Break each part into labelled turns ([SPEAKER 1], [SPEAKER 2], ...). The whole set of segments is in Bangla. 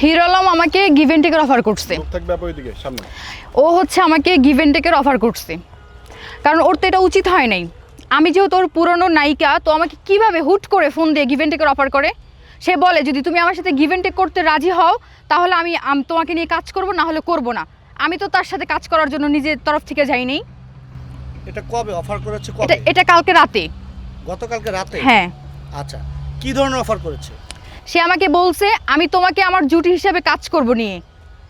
[SPEAKER 1] হিরো আলম আমাকে গিভ এন্ড টেকের অফার করছে। ও হচ্ছে আমাকে গিভ এন্ড টেকের অফার করছে, কারণ ওর তো এটা উচিত হয় নাই। আমি যেহেতু ওর পুরনো নায়িকা, তো আমাকে কিভাবে হুট করে ফোন দিয়ে গিভ এন্ড টেকের অফার করে। সে বলে যদি তুমি আমার সাথে গিভ এন্ড টেক করতে রাজি হও তাহলে আমি তোমাকে নিয়ে কাজ করব, না হলে করব না। আমি তো তার সাথে কাজ করার জন্য নিজের তরফ থেকে যাই নাই।
[SPEAKER 2] এটা কবে অফার করেছে? কবে?
[SPEAKER 1] এটা কালকে রাতে।
[SPEAKER 2] গতকালকে রাতে?
[SPEAKER 1] হ্যাঁ।
[SPEAKER 2] আচ্ছা, কি ধরনের অফার করেছে?
[SPEAKER 1] সে আমাকে বলছে আমি তোমাকে আমার জুটি হিসেবে কাজ করব নিয়ে।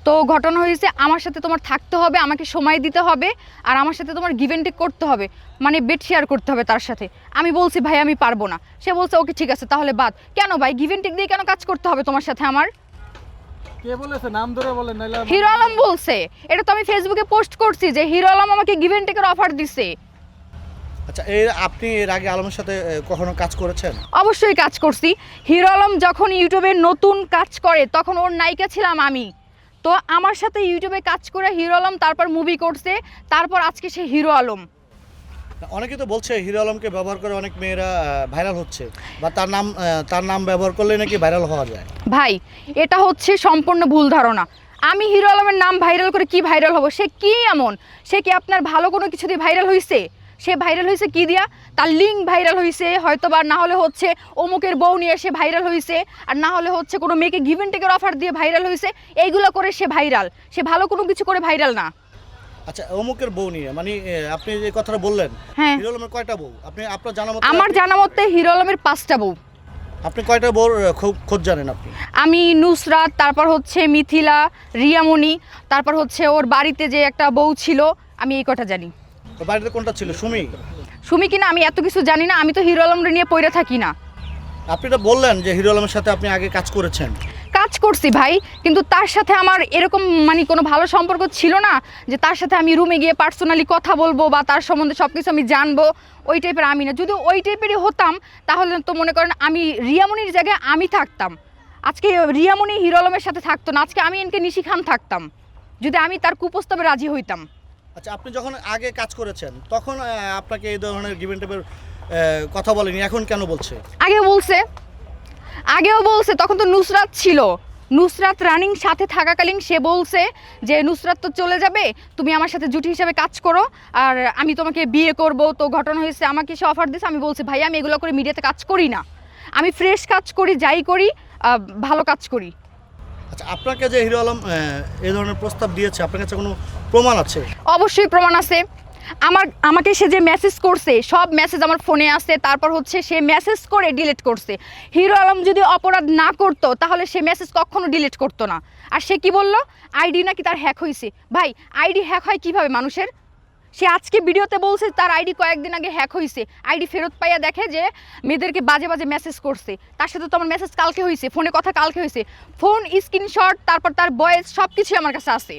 [SPEAKER 1] তো ঘটনা হয়েছে আমার সাথে তোমার থাকতে হবে, আমাকে সময় দিতে হবে, আর আমার সাথে তোমার গিভ এন্ড টেক করতে হবে, মানে বেড শেয়ার করতে হবে তার সাথে। আমি বলছি ভাই আমি পারবো না। সে বলছে ওকে ঠিক আছে তাহলে বাদ। কেন ভাই, গিভ এন্ড টেক দিয়ে কেন কাজ করতে হবে তোমার সাথে আমার?
[SPEAKER 3] কে বলেছে? নাম ধরে বলেন নাইলে।
[SPEAKER 1] হিরো আলম বলছে। এটা তো আমি ফেসবুকে পোস্ট করছি যে হিরো আলম আমাকে গিভ এন্ড টেকের অফার দিছে।
[SPEAKER 2] আচ্ছা, আপনি এর আগে আলমের সাথে কখনো কাজ করেছেন?
[SPEAKER 1] অবশ্যই কাজ করছি। হিরো আলম যখন ইউটিউবে নতুন কাজ করে তখন ওর নায়িকা ছিলাম আমি। তো আমার সাথে ইউটিউবে কাজ করে হিরো আলম তারপর মুভি করছে, তারপর আজকে সে হিরো আলম।
[SPEAKER 2] অনেকে তো বলছে হিরো আলমকে ব্যবহার করে অনেক মেয়েরা ভাইরাল হচ্ছে, বা তার নাম ব্যবহার করলে নাকি ভাইরাল হওয়া যায়।
[SPEAKER 1] ভাই এটা হচ্ছে সম্পূর্ণ ভুল ধারণা। আমি হিরো আলমের নাম ভাইরাল করে কি ভাইরাল হব? সে কি এমন? সে কি আপনার ভালো কোনো কিছু দিয়ে ভাইরাল হয়েছে? সে ভাইরাল হয়েছে কি দিয়া? তার লিঙ্ক ভাইরাল হয়েছে হয়তো, বা না হলে হচ্ছে অমুকের বউ নিয়ে সে ভাইরাল হয়েছে, আর না হলে হচ্ছে কোনো মেয়েকে গিভ এন্ড টেকের অফার দিয়ে ভাইরাল হয়েছে। এইগুলো করে সে ভাইরাল। সে ভালো কোনো কিছু করে ভাইরাল না।
[SPEAKER 2] আচ্ছা, অমুকের বউ নিয়ে মানে আপনি যে কথাটা বললেন,
[SPEAKER 1] হ্যাঁ।
[SPEAKER 2] হিরো আলমের কয়টা বউ? আপনার জানা মতে?
[SPEAKER 1] আমার জানা মতে হিরো আলমের 5টা বউ।
[SPEAKER 2] আপনি কয়টা বউর খোঁজ জানেন আপনি?
[SPEAKER 1] আমি নুসরাত, তারপর হচ্ছে মিথিলা, রিয়ামণি, তারপর হচ্ছে ওর বাড়িতে যে একটা বউ ছিল, আমি এই কটা জানি।
[SPEAKER 2] বাড়িতে কোনটা ছিল?
[SPEAKER 1] সুমি কিনা আমি এত কিছু জানি না। আমি তো হিরো আলমরে নিয়ে পড়ে থাকি না।
[SPEAKER 2] আপনি তো বললেন যে হিরো আলমের সাথে আপনি আগে কাজ করেছেন।
[SPEAKER 1] কাজ করছি ভাই, কিন্তু তার সাথে আমার এরকম মানে কোনো ভালো সম্পর্ক ছিল না যে তার সাথে আমি রুমে গিয়ে পার্সোনালি কথা বলবো বা তার সম্বন্ধে সব কিছু আমি জানবো। ওই টাইপের আমি না। যদি ওই টাইপেরই হতাম তাহলে তো মনে করেন আমি রিয়ামণির জায়গায় আমি থাকতাম। আজকে রিয়ামণি হিরো আলমের সাথে থাকতো না, আজকে আমি এনকে নিশি খান থাকতাম, যদি আমি তার কুপ্রস্তাবে রাজি হইতাম।
[SPEAKER 2] আচ্ছা, আপনি যখন আগে কাজ করেছেন তখন আপনাকে এই ধরনের গিভ এন্ড টেকের কথা বলেনি, এখন কেন বলছে?
[SPEAKER 1] আগেও বলছে, তখন তো নুসরাত ছিল। নুসরাত রানিং সাথে থাকাকালীন সে বলছে যে নুসরাত তো চলে যাবে, তুমি আমার সাথে জুটি হিসাবে কাজ করো আর আমি তোমাকে বিয়ে করব। তো ঘটনা হয়েছে আমাকে সে অফার দিয়েছে। আমি বলছি ভাই আমি এগুলো করে মিডিয়াতে কাজ করি না, আমি ফ্রেশ কাজ করি, যাই করি ভালো কাজ করি।
[SPEAKER 2] আচ্ছা, আপনাকে যে হিরো আলম এই ধরনের প্রস্তাব দিয়েছে, আপনার কাছে কোনো প্রমাণ আছে?
[SPEAKER 1] অবশ্যই প্রমাণ আছে। আমাকে সে যে মেসেজ করছে সব মেসেজ আমার ফোনে আছে। তারপর হচ্ছে সে মেসেজ করে ডিলিট করছে। হিরো আলম যদি অপরাধ না করতো তাহলে সে মেসেজ কখনো ডিলিট করতো না। আর সে কি বলল, আইডি নাকি তার হ্যাক হয়েছে। ভাই আইডি হ্যাক হয় কিভাবে মানুষের? সে আজকে ভিডিওতে বলছে তার আইডি কয়েকদিন আগে হ্যাক হয়েছে। আইডি ফেরত পাইয়া দেখে যে মেয়েদেরকে বাজে বাজে মেসেজ করছে। তার সাথে তো আমার মেসেজ কালকে হয়েছে, ফোনে কথা কালকে হয়েছে, ফোন স্ক্রিনশট, তারপর তার ভয়েস সব কিছুই আমার কাছে আছে।